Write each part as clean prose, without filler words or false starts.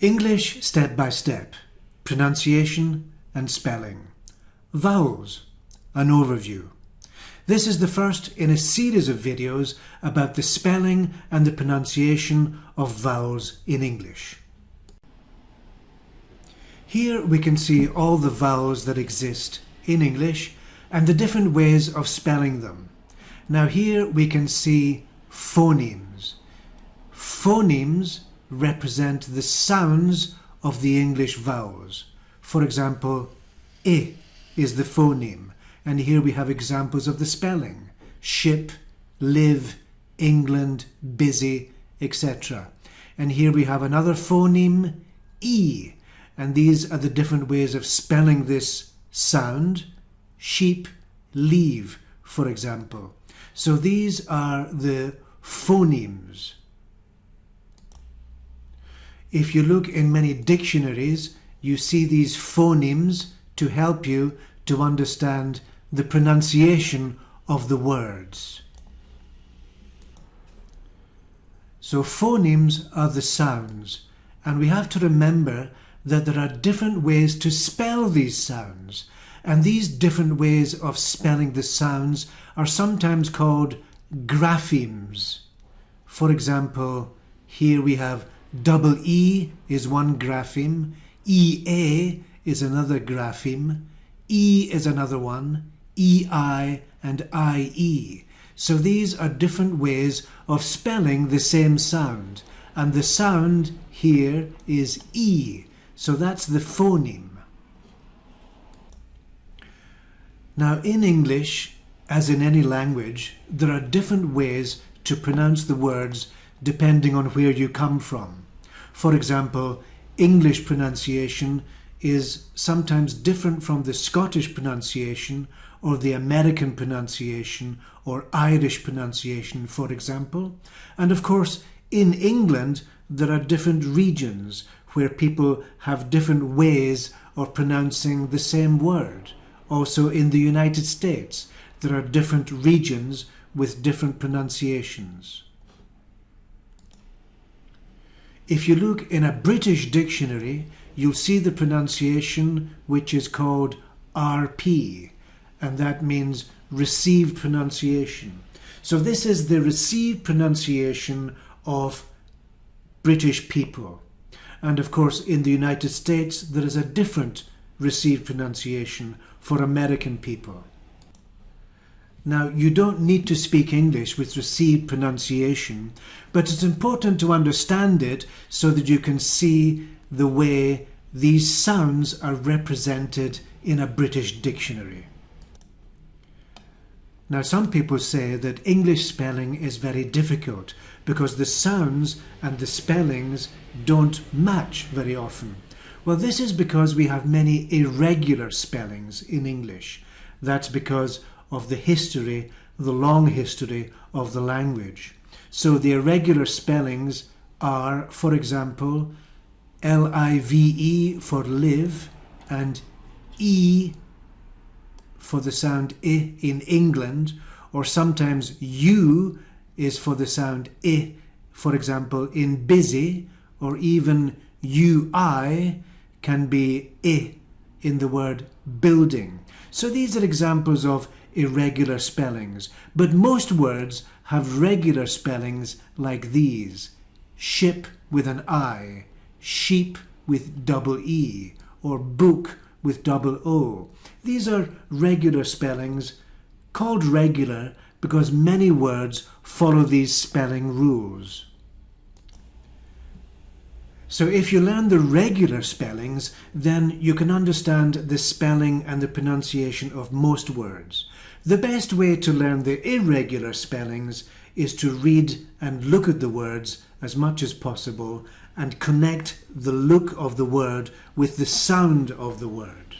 English step by step, pronunciation and spelling. Vowels, an overview. This is the first in a series of videos about the spelling and the pronunciation of vowels in English. Here we can see all the vowels that exist in English and the different ways of spelling them. Now here we can see phonemes. Phonemes represent the sounds of the English vowels. For example, I is the phoneme, and here we have examples of the spelling: ship, live, England, busy, etc. And here we have another phoneme, E, and these are the different ways of spelling this sound: sheep, leave, for example. So these are the phonemes. If you look in many dictionaries, you see these phonemes to help you to understand the pronunciation of the words. So phonemes are the sounds, and we have to remember that there are different ways to spell these sounds, and these different ways of spelling the sounds are sometimes called graphemes. For example, here we have double E is one grapheme, EA is another grapheme, E is another one, EI and IE. So these are different ways of spelling the same sound, and the sound here is E, so that's the phoneme. Now in English, as in any language, there are different ways to pronounce the words depending on where you come from. For example, English pronunciation is sometimes different from the Scottish pronunciation or the American pronunciation or Irish pronunciation, for example. And of course, in England, there are different regions where people have different ways of pronouncing the same word. Also in the United States, there are different regions with different pronunciations. If you look in a British dictionary, you'll see the pronunciation which is called RP, and that means received pronunciation. So this is the received pronunciation of British people. And of course, in the United States, there is a different received pronunciation for American people. Now, you don't need to speak English with received pronunciation, but it's important to understand it so that you can see the way these sounds are represented in a British dictionary. Now, some people say that English spelling is very difficult because the sounds and the spellings don't match very often. Well, this is because we have many irregular spellings in English. That's because of the history, the long history of the language. So the irregular spellings are, for example, L-I-V-E for live and E for the sound I in England, or sometimes U is for the sound I, for example, in busy, or even UI can be I in the word building. So these are examples of irregular spellings, but most words have regular spellings like these: ship with an I, sheep with double E, or book with double O. These are regular spellings, called regular because many words follow these spelling rules. So if you learn the regular spellings, then you can understand the spelling and the pronunciation of most words. The best way to learn the irregular spellings is to read and look at the words as much as possible and connect the look of the word with the sound of the word.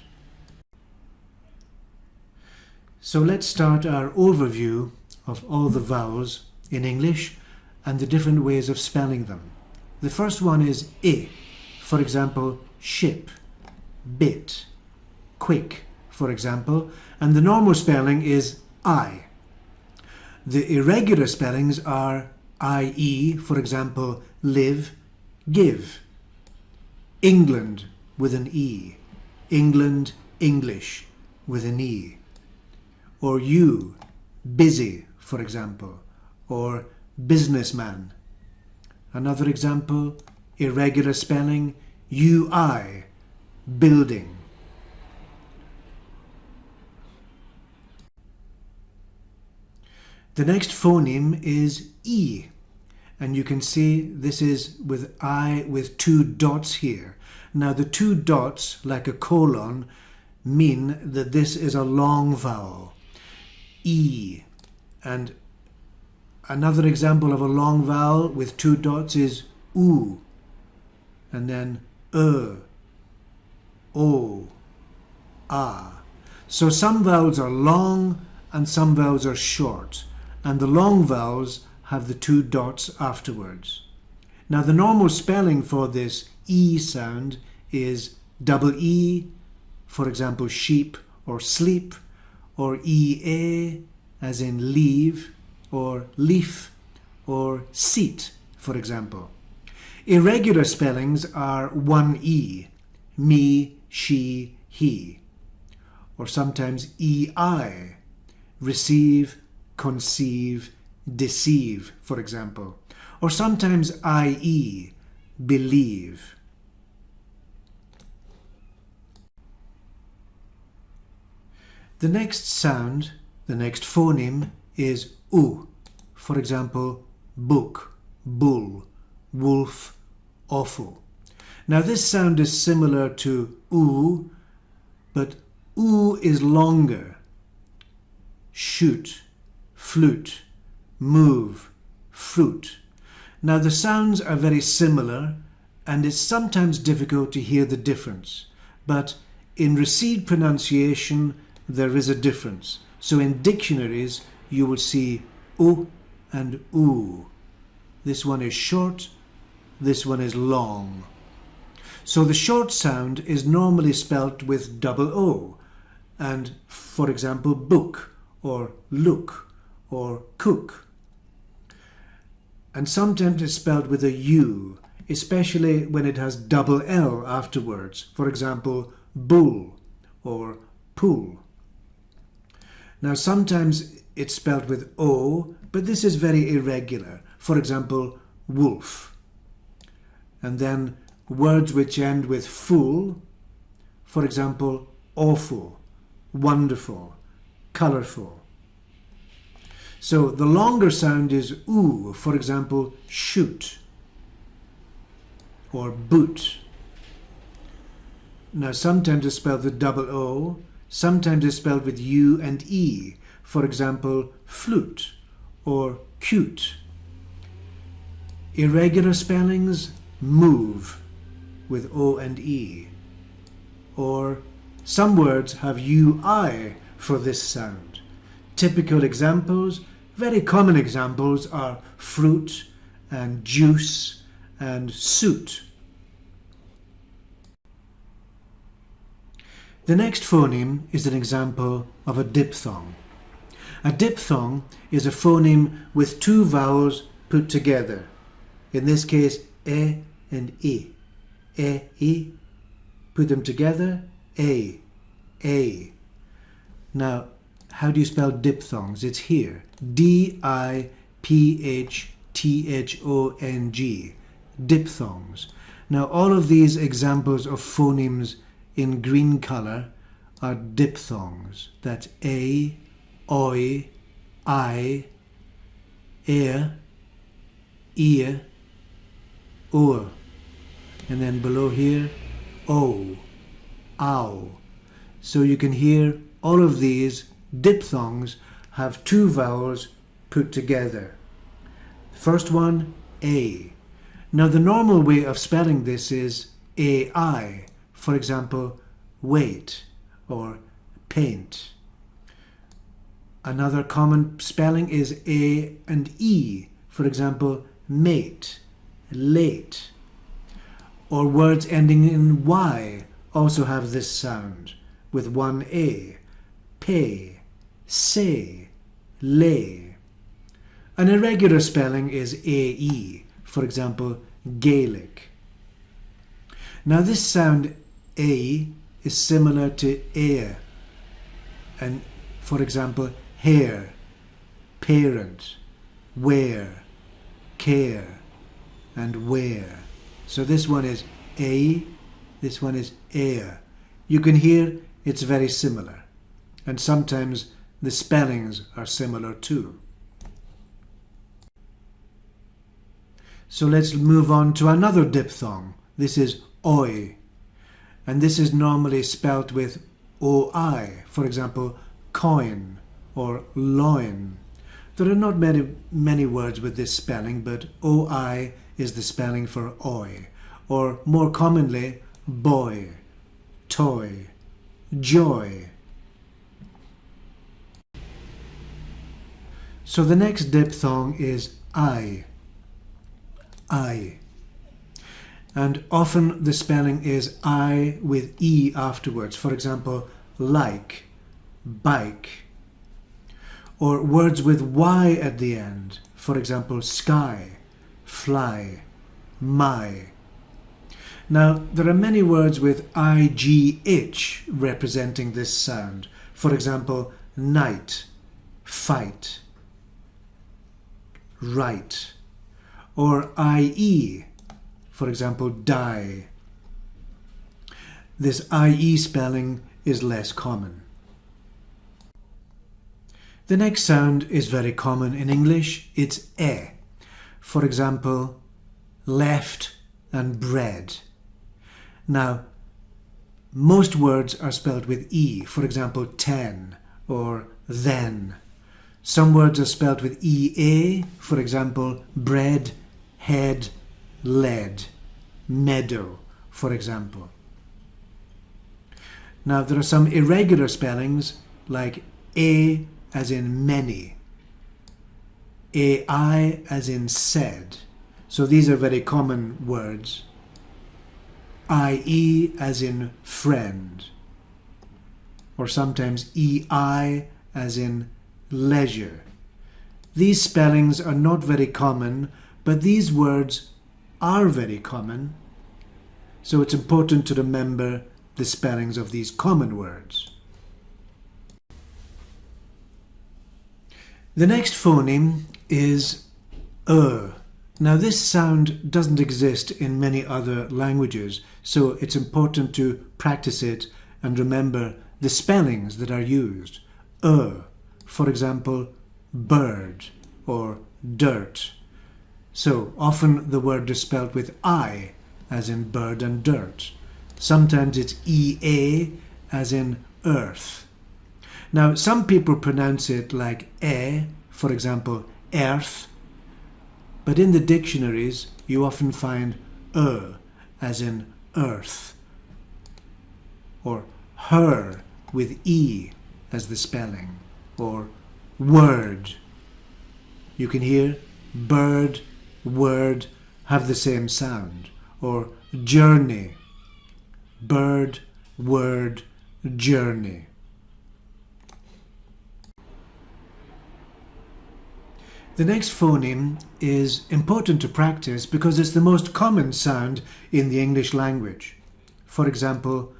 So let's start our overview of all the vowels in English and the different ways of spelling them. The first one is I. For example, ship, bit, quick, for example, and the normal spelling is I. The irregular spellings are IE, for example, live, give. England with an E. England, English with an E. Or you, busy, for example, or businessman. Another example, irregular spelling, UI, building. The next phoneme is E, and you can see this is with I with two dots here. Now the two dots, like a colon, mean that this is a long vowel, E. And another example of a long vowel with two dots is U, and then O, A. So some vowels are long and some vowels are short, and the long vowels have the two dots afterwards. Now the normal spelling for this E sound is double E, for example sheep or sleep, or EA as in leave, or leaf, or seat, for example. Irregular spellings are one E, me, she, he, or sometimes EI, receive, conceive, deceive, for example, or sometimes IE, believe. The next sound, the next phoneme is U. For example, book, bull, wolf, awful. Now this sound is similar to U, but U is longer. Shoot, flute, move, fruit. Now the sounds are very similar, and it's sometimes difficult to hear the difference, but in received pronunciation there is a difference. So in dictionaries you will see U and U. This one is short, this one is long. So the short sound is normally spelt with double O, and for example book, or look, or cook. And sometimes it's spelled with a U, especially when it has double L afterwards. For example, bull or pull. Now sometimes it's spelled with O, but this is very irregular. For example, wolf. And then words which end with full, for example, awful, wonderful, colourful. So the longer sound is U, for example, shoot or boot. Now sometimes it's spelled with double O, sometimes it's spelled with U and E, for example, flute or cute. Irregular spellings, move with O and E, or some words have UI for this sound. Typical examples, very common examples, are fruit and juice and suit. The next phoneme is an example of a diphthong. A diphthong is a phoneme with two vowels put together. In this case, E and E. E, put them together, A. Now, how do you spell diphthongs? It's here. D-I-P-H-T-H-O-N-G. Diphthongs. Now, all of these examples of phonemes in green colour are diphthongs. That's A, Oi, I, Ear, Ear, Oor. And then below here, O, Ow. So you can hear all of these diphthongs have two vowels put together. First one, A. Now the normal way of spelling this is AI. For example, wait or paint. Another common spelling is A and E. For example, mate, late. Or words ending in Y also have this sound with one A. Pay, say, lay. An irregular spelling is AE. For example, Gaelic. Now this sound A is similar to air, and for example, hair, parent, wear, care, and where. So this one is A, this one is air. You can hear it's very similar, and sometimes the spellings are similar too. So let's move on to another diphthong. This is oi, and this is normally spelt with oi, for example, coin or loin. There are not many words with this spelling, but oi is the spelling for oi, or more commonly, boy, toy, joy. So the next diphthong is I. And often the spelling is I with E afterwards. For example, like, bike. Or words with Y at the end. For example, sky, fly, my. Now, there are many words with IGH representing this sound. For example, night, fight, right. Or IE, for example, die. This IE spelling is less common. The next sound is very common in English. It's E. For example, left and bread. Now, most words are spelled with E. For example, 10 or then. Some words are spelled with EA. For example, bread, head, lead, meadow, for example. Now, there are some irregular spellings like A as in many, AI as in said. So these are very common words. IE as in friend, or sometimes EI as in leisure. These spellings are not very common, but these words are very common, so it's important to remember the spellings of these common words. The next phoneme is Now this sound doesn't exist in many other languages, so it's important to practice it and remember the spellings that are used. For example, bird or dirt. So often the word is spelled with I, as in bird and dirt. Sometimes it's EA, as in earth. Now some people pronounce it like for example, earth, but in the dictionaries you often find as in earth, or her with E as the spelling, or word. You can hear bird, word have the same sound, or journey, bird, word, journey. The next phoneme is important to practice because it's the most common sound in the English language. For example,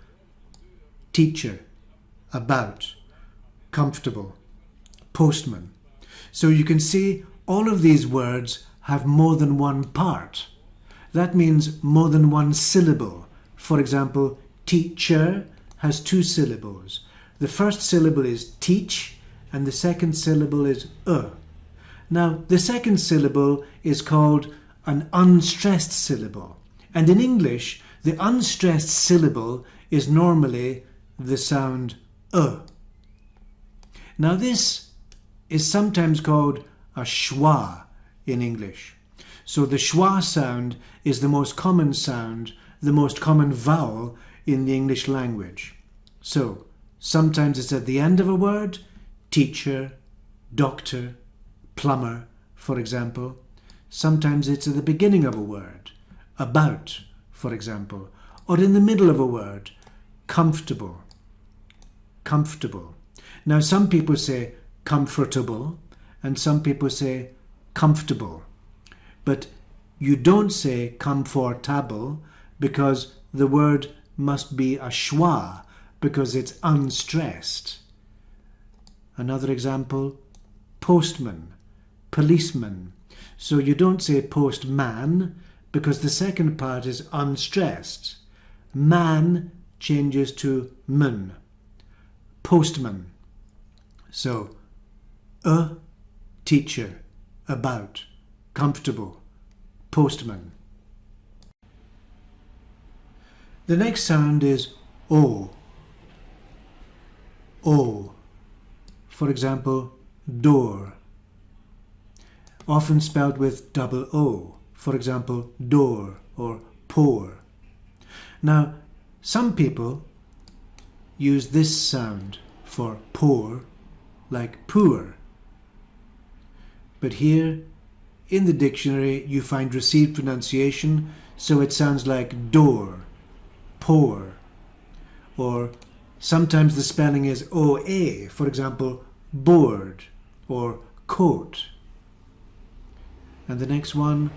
teacher, about, comfortable, postman. So you can see all of these words have more than one part. That means more than one syllable. For example, teacher has 2 syllables. The first syllable is teach and the second syllable is Now, the second syllable is called an unstressed syllable. And in English, the unstressed syllable is normally the sound Now, this is sometimes called a schwa in English. So the schwa sound is the most common sound, the most common vowel in the English language. So sometimes it's at the end of a word, teacher, doctor, plumber, for example. Sometimes it's at the beginning of a word, about, for example, or in the middle of a word, comfortable, comfortable. Now some people say comfortable and some people say comfortable, but you don't say comfortable because the word must be a schwa because it's unstressed. Another example, postman, policeman. So you don't say postman because the second part is unstressed. Man changes to man. Postman. So, a teacher, about, comfortable, postman. The next sound is O. O. For example, door. Often spelled with double O. For example, door or pour. Now, some people use this sound for pour, like poor. But here, in the dictionary, you find received pronunciation, so it sounds like door, pour. Or sometimes the spelling is OA, for example, board or coat. And the next one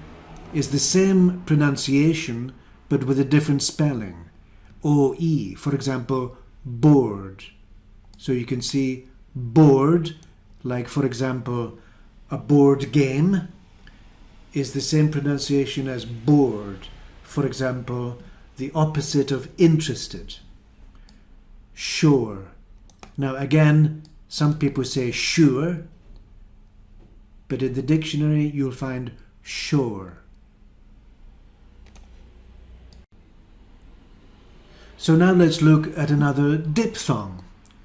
is the same pronunciation but with a different spelling. OE, for example, board. So you can see board, like for example, a board game, is the same pronunciation as bored. For example, the opposite of interested. Sure. Now again, some people say sure, but in the dictionary you'll find sure. So now let's look at another diphthong.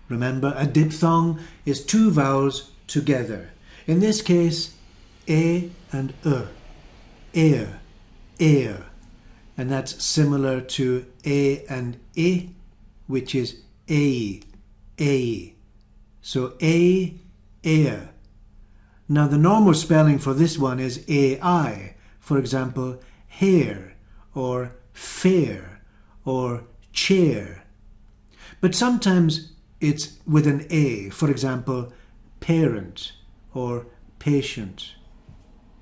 Remember, a diphthong is two vowels together. In this case, A and air, air. And that's similar to A and I, which is a. So A, air. Now the normal spelling for this one is AI. For example, hair or fair or chair. But sometimes it's with an A. For example, parent or patient.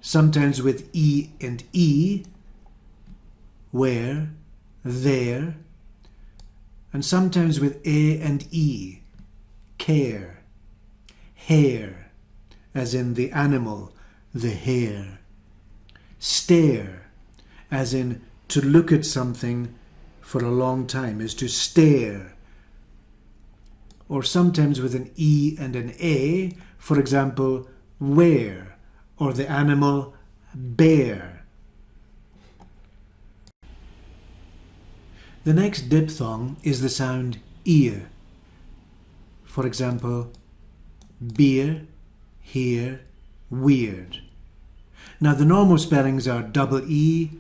Sometimes with E and E, where, there. And sometimes with A and E, care, hair, as in the animal, the hare. Stare, as in to look at something for a long time, is to stare. Or sometimes with an E and an A, for example, where, or the animal bear. The next diphthong is the sound ear. For example, beer, here, weird. Now the normal spellings are double E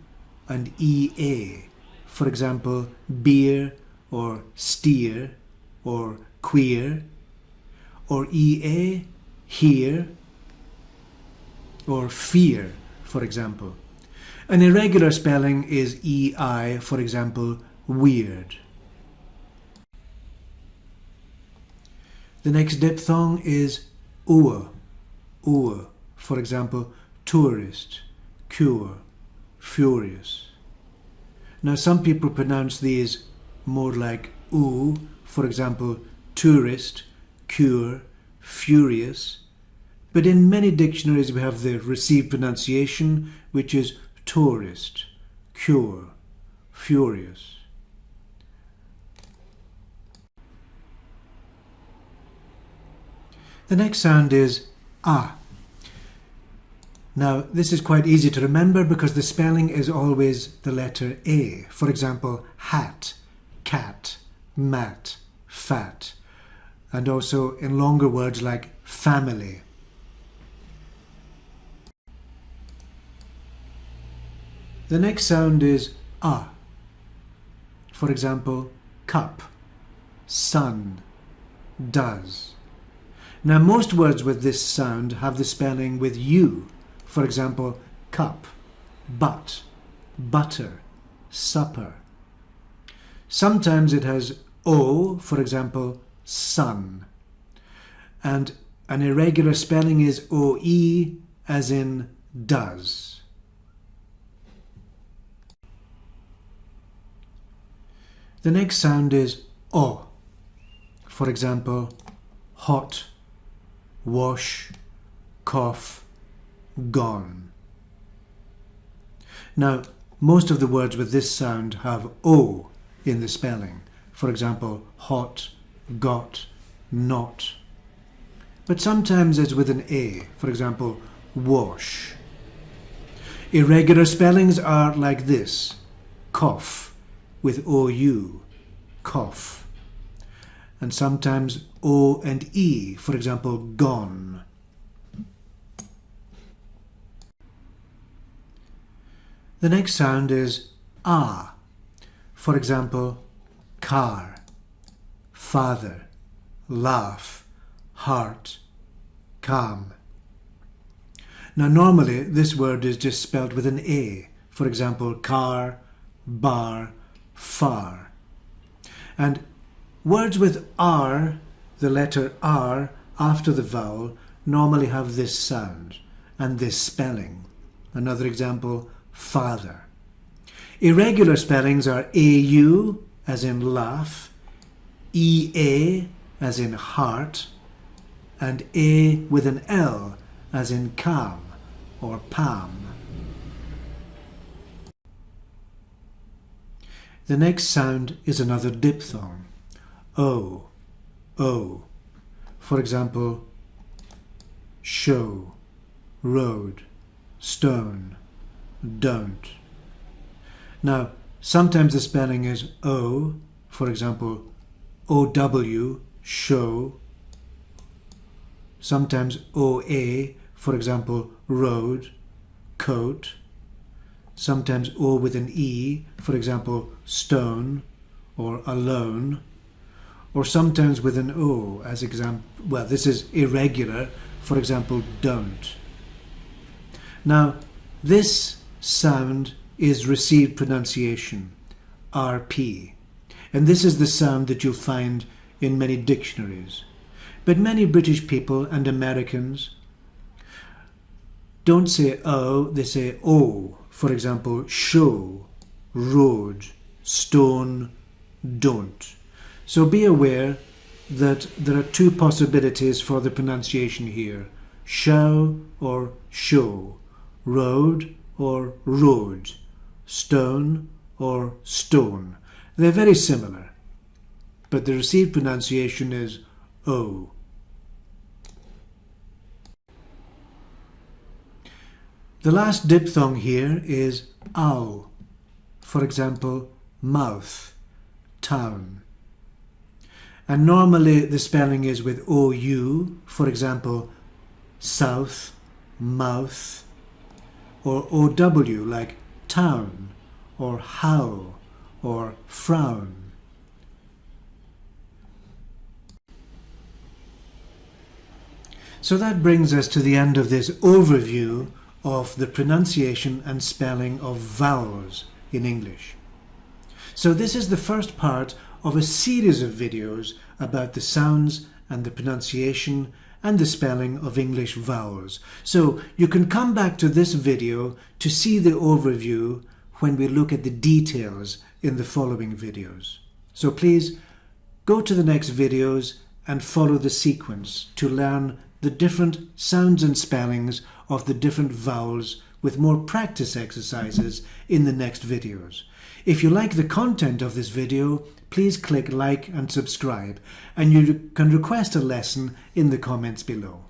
and EA. For example, beer or steer or queer, or EA, here, or fear, for example. An irregular spelling is EI, for example, weird. The next diphthong is oor, for example, tourist, cure, furious. Now some people pronounce these more like oo, for example, tourist, cure, furious. But in many dictionaries we have the received pronunciation, which is tourist, cure, furious. The next sound is ah. Now this is quite easy to remember because the spelling is always the letter A. For example, hat, cat, mat, fat. And also in longer words like family. The next sound is ah. For example, cup, sun, does. Now most words with this sound have the spelling with U. For example, cup, but, butter, supper. Sometimes it has O, for example, sun. And an irregular spelling is OE, as in does. The next sound is O. For example, hot, wash, cough, gone. Now, most of the words with this sound have O in the spelling. For example, hot, got, not. But sometimes it's with an A. For example, wash. Irregular spellings are like this. Cough with OU, cough. And sometimes O and E. For example, gone. The next sound is A. For example, car, father, laugh, heart, calm. Now normally this word is just spelled with an A. For example, car, bar, far. And words with R, the letter R after the vowel, normally have this sound and this spelling. Another example, father. Irregular spellings are AU as in laugh, EA as in heart, and A with an L as in calm or palm. The next sound is another diphthong. O, O. For example, show, road, stone, don't. Now, sometimes the spelling is O, for example, OW, show. Sometimes OA, for example, road, coat. Sometimes O with an E, for example, stone or alone. Or sometimes with an O, as example, well, this is irregular, for example, don't. Now, this sound is received pronunciation, RP. And this is the sound that you'll find in many dictionaries. But many British people and Americans don't say O, they say O. For example, show, road, stone, don't. So be aware that there are two possibilities for the pronunciation here. Show or show, road or road, stone or stone. They're very similar, but the received pronunciation is O. The last diphthong here is ow. For example, mouth, town. And normally the spelling is with OU, for example, south, mouth, or OW like town, or how, or frown. So that brings us to the end of this overview of the pronunciation and spelling of vowels in English. So this is the first part of a series of videos about the sounds and the pronunciation and the spelling of English vowels. So you can come back to this video to see the overview when we look at the details in the following videos. So please go to the next videos and follow the sequence to learn the different sounds and spellings of the different vowels with more practice exercises in the next videos. If you like the content of this video, please click like and subscribe, and you can request a lesson in the comments below.